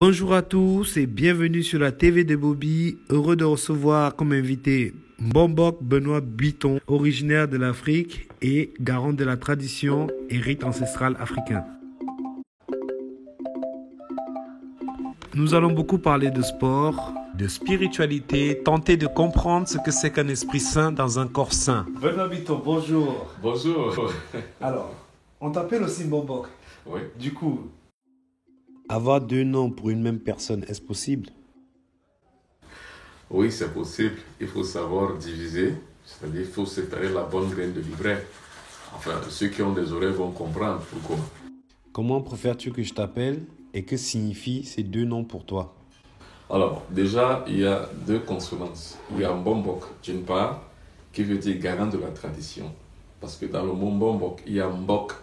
Bonjour à tous et bienvenue sur la TV de Bobby. Heureux de recevoir comme invité Mbombok Benoît Bitton, originaire de l'Afrique et garant de la tradition et rite ancestral africain. Nous allons beaucoup parler de sport, de spiritualité, tenter de comprendre ce que c'est qu'un esprit sain dans un corps sain. Benoît Bitton, bonjour. Bonjour. Alors, on t'appelle aussi Mbombok. Oui. Du coup, avoir deux noms pour une même personne, est-ce possible? Oui, c'est possible. Il faut savoir diviser, c'est-à-dire il faut séparer la bonne graine de l'ivraie. Enfin, ceux qui ont des oreilles vont comprendre pourquoi. Comment préfères-tu que je t'appelle et que signifient ces deux noms pour toi? Alors, déjà, il y a deux consonances. Il y a Mbombok, d'une part, qui veut dire garant de la tradition. Parce que dans le mot Mbombok, il y a Mbok.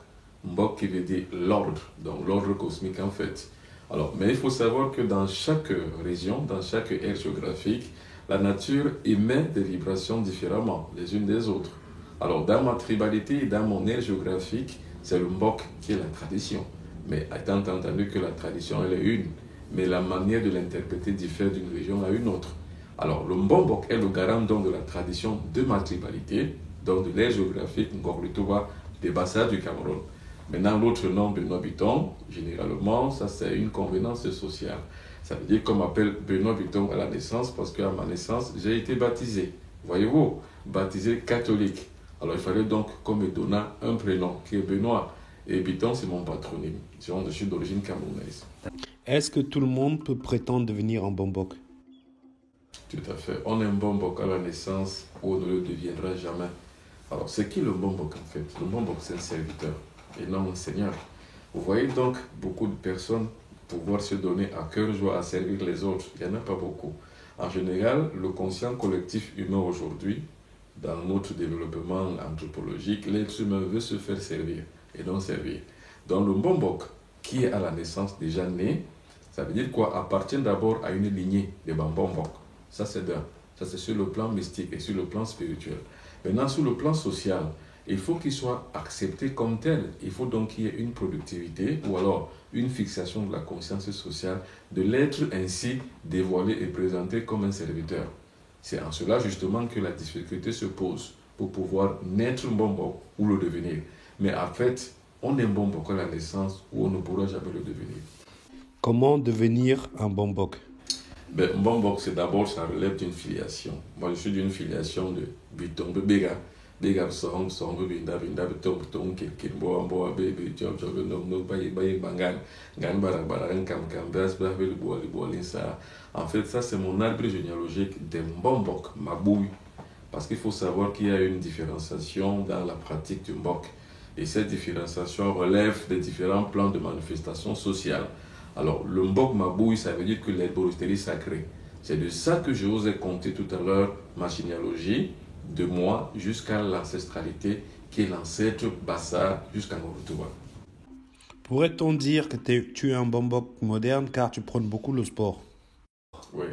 Mbok qui veut dire l'ordre, donc l'ordre cosmique en fait. Alors, mais il faut savoir que dans chaque région, dans chaque aire géographique, la nature émet des vibrations différemment les unes des autres. Alors, dans ma tribalité et dans mon aire géographique, c'est le Mbok qui est la tradition. Mais étant entendu que la tradition, elle est une, mais la manière de l'interpréter diffère d'une région à une autre. Alors, le Mbombok est le garant donc de la tradition de ma tribalité, donc de l'aire géographique Ngorlutuba des Bassa du Cameroun. Maintenant, l'autre nom, Benoît Bitton, généralement, ça c'est une convenance sociale. Ça veut dire qu'on m'appelle Benoît Bitton à la naissance parce qu'à ma naissance, j'ai été baptisé. Voyez-vous, baptisé catholique. Alors, il fallait donc qu'on me donne un prénom qui est Benoît. Et Bitton, c'est mon patronyme. Je suis d'origine camerounaise. Est-ce que tout le monde peut prétendre devenir un Mbombok? Tout à fait. On est un Mbombok à la naissance ou on ne le deviendra jamais. Alors, c'est qui le Mbombok en fait? Le Mbombok, c'est un serviteur et non un seigneur. Vous voyez donc beaucoup de personnes pouvoir se donner à cœur joie à servir les autres. Il n'y en a pas beaucoup. En général, le conscient collectif humain aujourd'hui, dans notre développement anthropologique, l'être humain veut se faire servir et non servir. Donc le Mbombok, qui est à la naissance déjà né, ça veut dire quoi? Appartient d'abord à une lignée de Bambombok. Ça c'est d'un. Ça c'est sur le plan mystique et sur le plan spirituel. Maintenant, sur le plan social, il faut qu'il soit accepté comme tel. Il faut donc qu'il y ait une productivité ou alors une fixation de la conscience sociale de l'être ainsi dévoilé et présenté comme un serviteur. C'est en cela justement que la difficulté se pose pour pouvoir naître Mbombok ou le devenir. Mais en fait, on est Mbombok à la naissance ou on ne pourra jamais le devenir. Comment devenir un Mbombok? Mbombok, c'est d'abord, ça relève d'une filiation. Moi, je suis d'une filiation de Bitton Bega. Bega song binda tom kirbo ambo baby job no baye bangan gan barak kam bas boli ça. En fait, ça c'est mon arbre généalogique des Mbombok Mabouy. Parce qu'il faut savoir qu'il y a une différenciation dans la pratique du Mbok. Et cette différenciation relève des différents plans de manifestation sociale. Alors, le Mbok Mabouy, ça veut dire que l'herboristerie sacrée. C'est de ça que je vous ai compté tout à l'heure ma généalogie, de moi jusqu'à l'ancestralité, qui est l'ancêtre Bassa jusqu'à Ngorotouba. Pourrait-on dire que tu es un Mbombok moderne car tu prônes beaucoup le sport? Oui.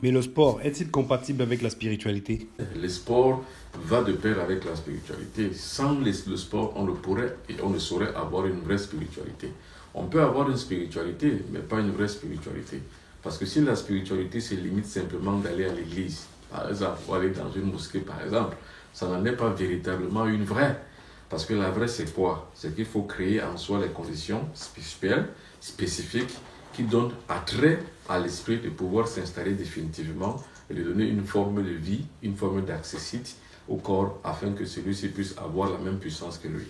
Mais le sport, est-il compatible avec la spiritualité? Le sport va de pair avec la spiritualité. Sans le sport, on ne pourrait et on ne saurait avoir une vraie spiritualité. On peut avoir une spiritualité, mais pas une vraie spiritualité. Parce que si la spiritualité se limite simplement d'aller à l'église, par exemple, ou aller dans une mosquée, par exemple, ça n'en est pas véritablement une vraie. Parce que la vraie, c'est quoi? C'est qu'il faut créer en soi les conditions spirituelles, spécifiques, qui donnent attrait à l'esprit de pouvoir s'installer définitivement et de donner une forme de vie, une forme d'accessite au corps afin que celui-ci puisse avoir la même puissance que lui.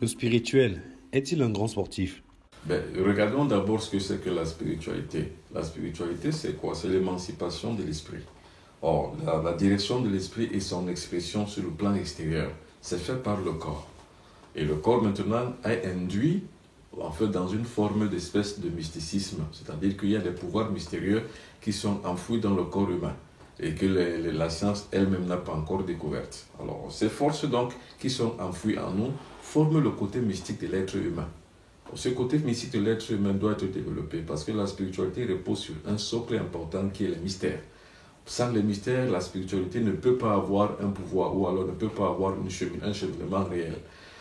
Le spirituel, est-il un grand sportif? Regardons d'abord ce que c'est que la spiritualité. La spiritualité, c'est quoi? C'est l'émancipation de l'esprit. Or, la direction de l'esprit et son expression sur le plan extérieur, c'est fait par le corps. Et le corps, maintenant, est induit en fait, dans une forme d'espèce de mysticisme. C'est-à-dire qu'il y a des pouvoirs mystérieux qui sont enfouis dans le corps humain et que la science elle-même n'a pas encore découvertes. Alors, ces forces donc qui sont enfouies en nous forment le côté mystique de l'être humain. Ce côté mystique de l'être humain doit être développé parce que la spiritualité repose sur un socle important qui est le mystère. Sans les mystères, la spiritualité ne peut pas avoir un pouvoir ou alors ne peut pas avoir un cheminement réel.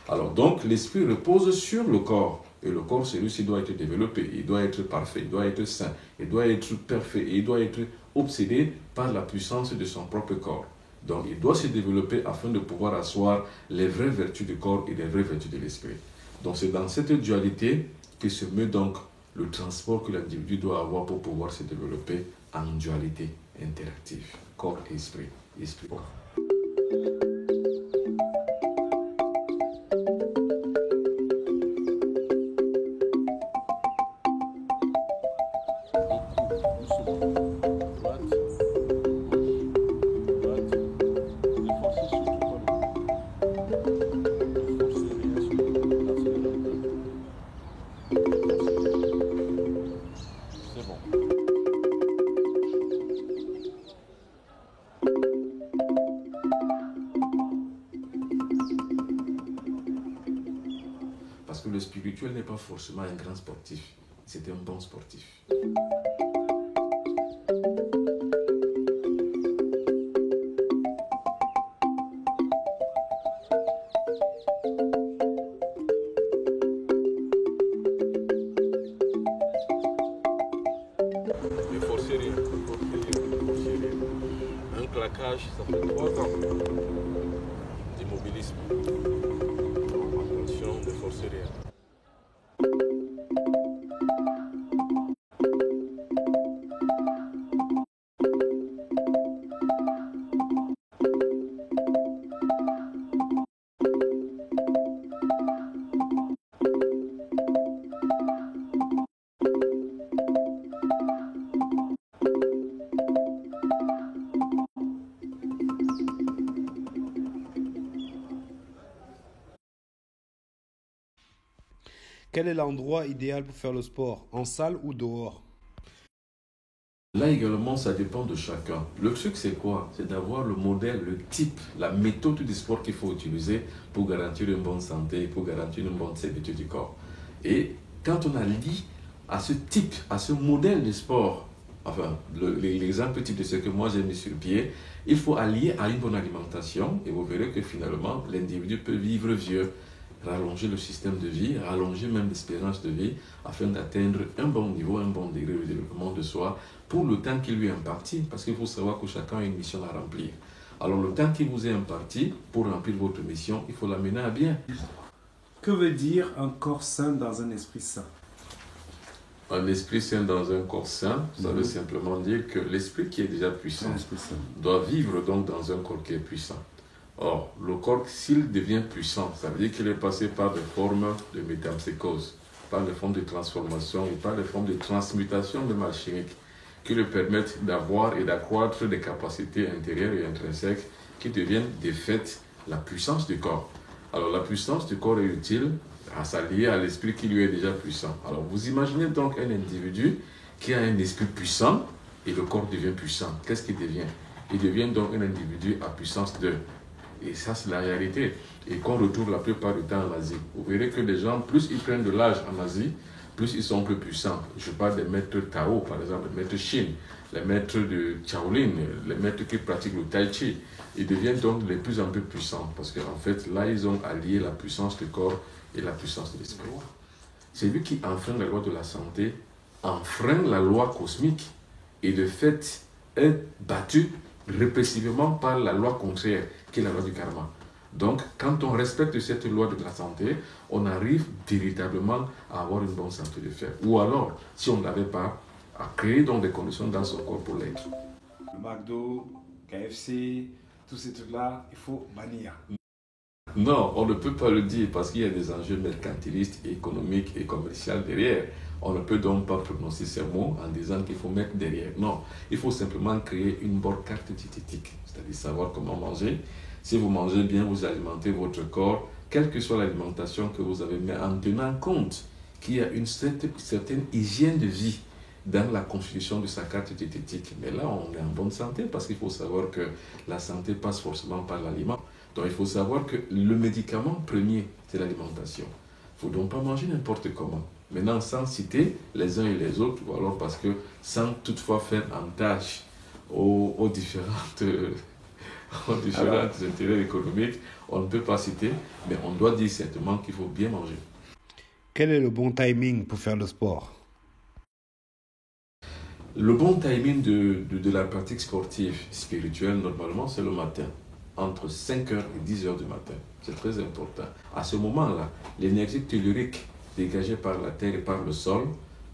Alors donc, l'esprit repose sur le corps. Et le corps, celui-ci doit être développé, il doit être parfait, il doit être saint, il doit être parfait, et il doit être obsédé par la puissance de son propre corps. Donc, il doit se développer afin de pouvoir asseoir les vraies vertus du corps et les vraies vertus de l'esprit. Donc, c'est dans cette dualité que se met donc le transport que l'individu doit avoir pour pouvoir se développer en dualité interactive, corps et esprit. Esprit-corps. Parce que le spirituel n'est pas forcément un grand sportif, c'est un bon sportif. Ne forcez rien, un claquage, ça fait 3 ans d'immobilisme. Attention, ne forcez rien. Quel est l'endroit idéal pour faire le sport? En salle ou dehors? Là également, ça dépend de chacun. Le truc, c'est quoi? C'est d'avoir le modèle, le type, la méthode du sport qu'il faut utiliser pour garantir une bonne santé, pour garantir une bonne sécurité du corps. Et quand on allie à ce type, à ce modèle de sport, enfin, l'exemple type de ce que moi j'ai mis sur pied, il faut allier à une bonne alimentation et vous verrez que finalement, l'individu peut vivre vieux, rallonger le système de vie, rallonger même l'espérance de vie afin d'atteindre un bon niveau, un bon degré de développement de soi pour le temps qui lui est imparti, parce qu'il faut savoir que chacun a une mission à remplir. Alors le temps qui vous est imparti pour remplir votre mission, il faut l'amener à bien. Que veut dire un corps sain dans un esprit sain? Un esprit sain dans un corps sain, ça veut simplement dire que l'esprit qui est déjà puissant doit vivre donc dans un corps qui est puissant. Or, le corps, s'il devient puissant, ça veut dire qu'il est passé par des formes de métamorphose, par des formes de transformation ou par des formes de transmutation de mal chimique qui lui permettent d'avoir et d'accroître des capacités intérieures et intrinsèques qui deviennent de fait la puissance du corps. Alors, la puissance du corps est utile à s'allier à l'esprit qui lui est déjà puissant. Alors, vous imaginez donc un individu qui a un esprit puissant et le corps devient puissant. Qu'est-ce qu'il devient? Il devient donc un individu à puissance 2. Et ça, c'est la réalité. Et qu'on retrouve la plupart du temps en Asie. Vous verrez que les gens, plus ils prennent de l'âge en Asie, plus ils sont plus puissants. Je parle des maîtres Tao, par exemple, les maîtres Shin, les maîtres de Shaolin, les maîtres qui pratiquent le Tai Chi. Ils deviennent donc de plus en plus puissants. Parce qu'en fait, là, ils ont allié la puissance du corps et la puissance de l'esprit. C'est lui qui enfreint la loi de la santé, enfreint la loi cosmique et de fait est battu répressivement par la loi contraire, qui est la loi du karma. Donc, quand on respecte cette loi de la santé, on arrive véritablement à avoir une bonne santé de fer. Ou alors, si on ne l'avait pas, à créer donc des conditions dans son corps pour l'être. Le McDo, KFC, tous ces trucs-là, il faut bannir. Non, on ne peut pas le dire parce qu'il y a des enjeux mercantilistes, économiques et commerciaux derrière. On ne peut donc pas prononcer ces mots en disant qu'il faut mettre derrière. Non, il faut simplement créer une bonne carte diététique, c'est-à-dire savoir comment manger. Si vous mangez bien, vous alimentez votre corps, quelle que soit l'alimentation que vous avez, mais en tenant compte qu'il y a une certaine hygiène de vie dans la constitution de sa carte diététique. Mais là, on est en bonne santé parce qu'il faut savoir que la santé passe forcément par l'aliment. Donc il faut savoir que le médicament premier, c'est l'alimentation. Il ne faut donc pas manger n'importe comment. Maintenant, sans citer les uns et les autres, ou alors parce que sans toutefois faire entache aux différentes, aux différents intérêts économiques, on ne peut pas citer, mais on doit dire certainement qu'il faut bien manger. Quel est le bon timing pour faire le sport? Le bon timing de la pratique sportive spirituelle, normalement, c'est le matin, entre 5h et 10h du matin. C'est très important. À ce moment-là, l'énergie tellurique dégagée par la terre et par le sol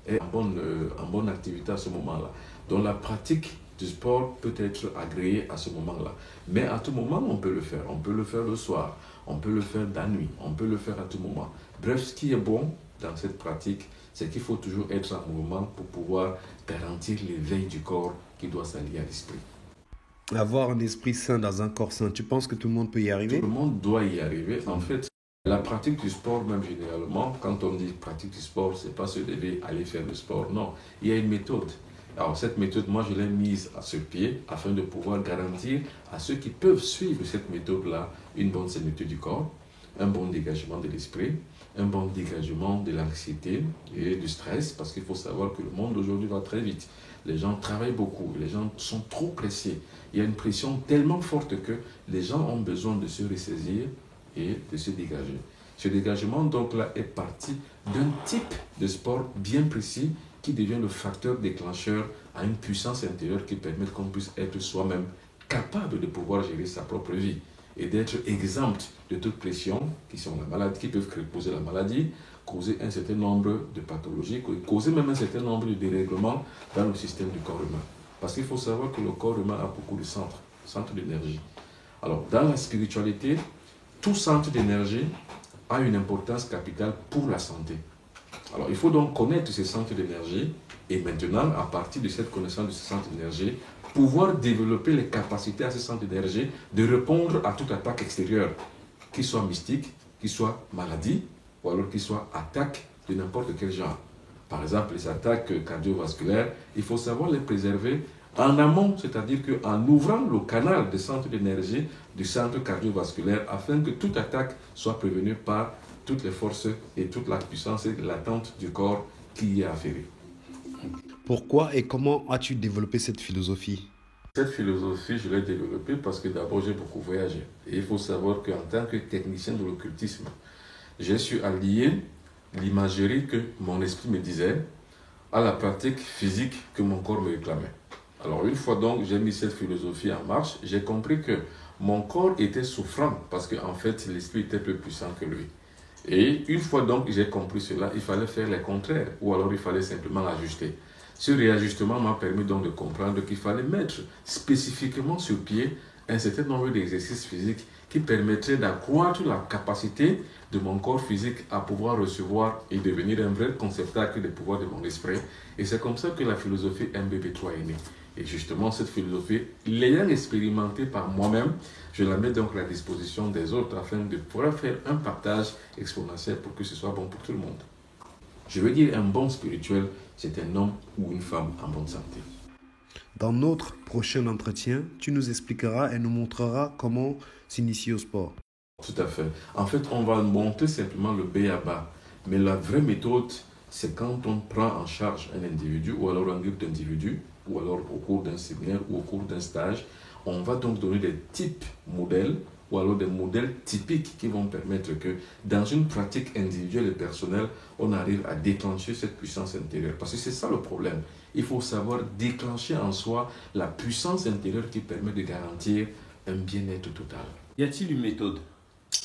est en bonne activité à ce moment-là. Donc la pratique du sport peut être agréée à ce moment-là. Mais à tout moment, on peut le faire. On peut le faire le soir, on peut le faire la nuit, on peut le faire à tout moment. Bref, ce qui est bon dans cette pratique, c'est qu'il faut toujours être en mouvement pour pouvoir garantir l'éveil du corps qui doit s'allier à l'esprit. Avoir un esprit sain dans un corps sain, tu penses que tout le monde peut y arriver? Tout le monde doit y arriver. En fait, la pratique du sport, même généralement, quand on dit pratique du sport, c'est pas se lever, aller faire le sport. Non, il y a une méthode. Alors cette méthode, moi, je l'ai mise à ce pied afin de pouvoir garantir à ceux qui peuvent suivre cette méthode-là une bonne sérénité du corps, un bon dégagement de l'esprit, un bon dégagement de l'anxiété et du stress, parce qu'il faut savoir que le monde d'aujourd'hui va très vite. Les gens travaillent beaucoup, les gens sont trop pressés. Il y a une pression tellement forte que les gens ont besoin de se ressaisir et de se dégager. Ce dégagement, donc là, est parti d'un type de sport bien précis qui devient le facteur déclencheur à une puissance intérieure qui permet qu'on puisse être soi-même capable de pouvoir gérer sa propre vie et d'être exempt de toute pression qui sont la maladie, qui peuvent causer la maladie, causer un certain nombre de pathologies, causer même un certain nombre de dérèglements dans le système du corps humain. Parce qu'il faut savoir que le corps humain a beaucoup de centres d'énergie. Alors, dans la spiritualité, tout centre d'énergie a une importance capitale pour la santé. Alors, il faut donc connaître ces centres d'énergie et maintenant, à partir de cette connaissance de ces centres d'énergie, pouvoir développer les capacités à ces centres d'énergie de répondre à toute attaque extérieure, qu'il soit mystique, qu'il soit maladie, ou alors qu'il soit attaque de n'importe quel genre. Par exemple, les attaques cardiovasculaires, il faut savoir les préserver en amont, c'est-à-dire qu'en ouvrant le canal des centres d'énergie du centre cardiovasculaire afin que toute attaque soit prévenue par toutes les forces et toute la puissance et l'attente du corps qui y est afférée. Pourquoi et comment as-tu développé cette philosophie? Cette philosophie, je l'ai développée parce que d'abord, j'ai beaucoup voyagé. Et il faut savoir qu'en tant que technicien de l'occultisme, j'ai su allier l'imagerie que mon esprit me disait à la pratique physique que mon corps me réclamait. Alors une fois donc j'ai mis cette philosophie en marche, j'ai compris que mon corps était souffrant parce qu'en fait l'esprit était plus puissant que lui. Et une fois donc j'ai compris cela, il fallait faire le contraire ou alors il fallait simplement ajuster. Ce réajustement m'a permis donc de comprendre qu'il fallait mettre spécifiquement sur pied un certain nombre d'exercices physiques qui permettraient d'accroître la capacité de mon corps physique à pouvoir recevoir et devenir un vrai conceptacle des pouvoirs de mon esprit. Et c'est comme ça que la philosophie MBB3 est née. Et justement, cette philosophie, l'ayant expérimentée par moi-même, je la mets donc à la disposition des autres afin de pouvoir faire un partage exponentiel pour que ce soit bon pour tout le monde. Je veux dire, un bon spirituel, c'est un homme ou une femme en bonne santé. Dans notre prochain entretien, tu nous expliqueras et nous montreras comment s'initier au sport. Tout à fait. En fait, on va monter simplement le B à bas. Mais la vraie méthode, c'est quand on prend en charge un individu ou alors un groupe d'individus, ou alors au cours d'un séminaire ou au cours d'un stage, on va donc donner des types modèles ou alors des modèles typiques qui vont permettre que dans une pratique individuelle et personnelle, on arrive à déclencher cette puissance intérieure. Parce que c'est ça le problème. Il faut savoir déclencher en soi la puissance intérieure qui permet de garantir un bien-être total. Y a-t-il une méthode?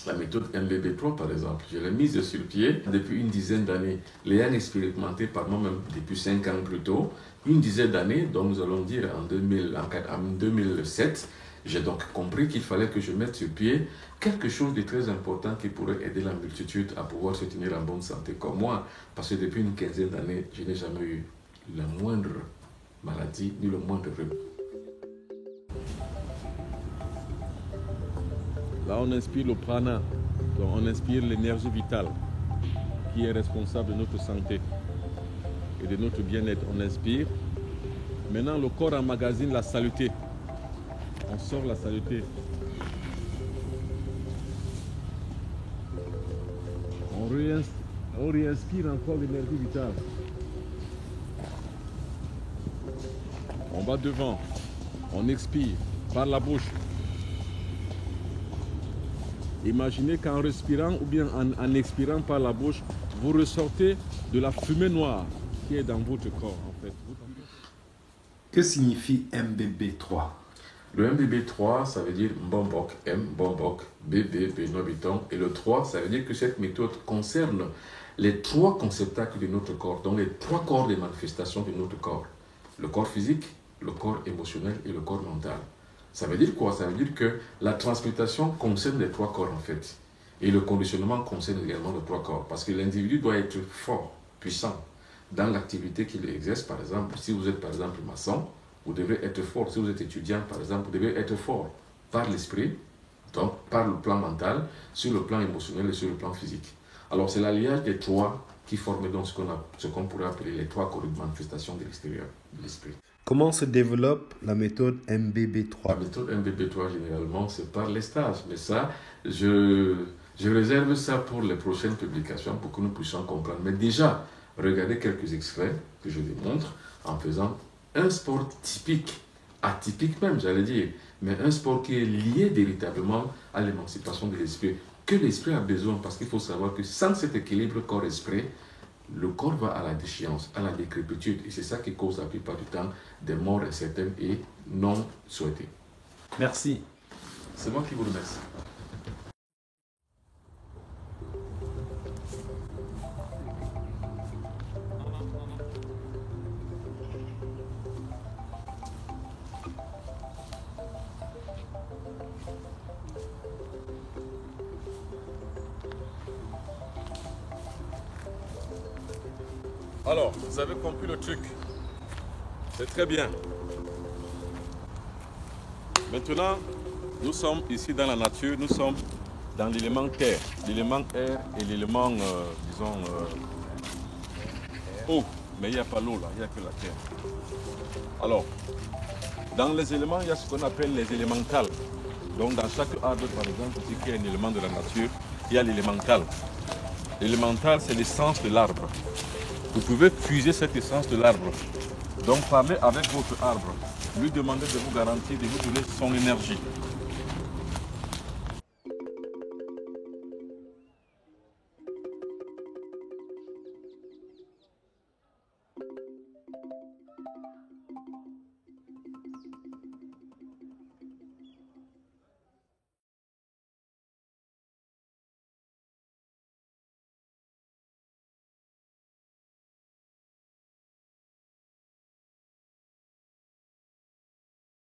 La méthode MBB3, par exemple, je l'ai mise sur pied depuis une dizaine d'années. L'ayant expérimenté par moi-même depuis 5 ans plus tôt, une dizaine d'années, donc nous allons dire en 2007, J'ai donc compris qu'il fallait que je mette sur pied quelque chose de très important qui pourrait aider la multitude à pouvoir se tenir en bonne santé comme moi. Parce que depuis une quinzaine d'années, je n'ai jamais eu la moindre maladie ni le moindre rhume. Là, on inspire le prana, donc on inspire l'énergie vitale qui est responsable de notre santé et de notre bien-être. On inspire. Maintenant, le corps emmagasine la saleté. On sort la saleté. On réinspire encore l'énergie vitale. On va devant. On expire par la bouche. Imaginez qu'en respirant ou bien en expirant par la bouche, vous ressortez de la fumée noire qui est dans votre corps en fait. Que signifie MBB3? Le MBB3, ça veut dire Mbombok, M, Mbombok, BB, Benoît Biton. Et le 3, ça veut dire que cette méthode concerne les 3 conceptacles de notre corps, donc les 3 corps de manifestation de notre corps. Le corps physique, le corps émotionnel et le corps mental. Ça veut dire quoi? Ça veut dire que la transmutation concerne les 3 corps en fait. Et le conditionnement concerne également les 3 corps. Parce que l'individu doit être fort, puissant, dans l'activité qu'il exerce. Par exemple, si vous êtes par exemple maçon, vous devez être fort. Si vous êtes étudiant, par exemple, vous devez être fort par l'esprit, donc par le plan mental, sur le plan émotionnel et sur le plan physique. Alors c'est l'alliage des 3 qui forment donc ce qu'on pourrait appeler les 3 corps de manifestation de l'extérieur, de l'esprit. Comment se développe la méthode MBB3? La méthode MBB3, généralement, c'est par les stages. Mais ça, je réserve ça pour les prochaines publications pour que nous puissions comprendre. Mais déjà, regardez quelques extraits que je démontre en faisant un sport typique, atypique même, j'allais dire, mais un sport qui est lié véritablement à l'émancipation de l'esprit, que l'esprit a besoin, parce qu'il faut savoir que sans cet équilibre corps-esprit, le corps va à la déchéance, à la décrépitude, et c'est ça qui cause la plupart du temps des morts incertaines et non souhaitées. Merci. C'est moi qui vous remercie. Alors, vous avez compris le truc. C'est très bien. Maintenant, nous sommes ici dans la nature, nous sommes dans l'élément terre, l'élément air et l'élément, eau. Mais il n'y a pas l'eau là, il n'y a que la terre. Alors, dans les éléments, il y a ce qu'on appelle les élémentales. Donc dans chaque arbre, par exemple, ici qui est un élément de la nature, il y a l'élémental. L'élémental, c'est l'essence de l'arbre. Vous pouvez puiser cette essence de l'arbre. Donc parlez avec votre arbre. Lui demander de vous garantir, de vous donner son énergie.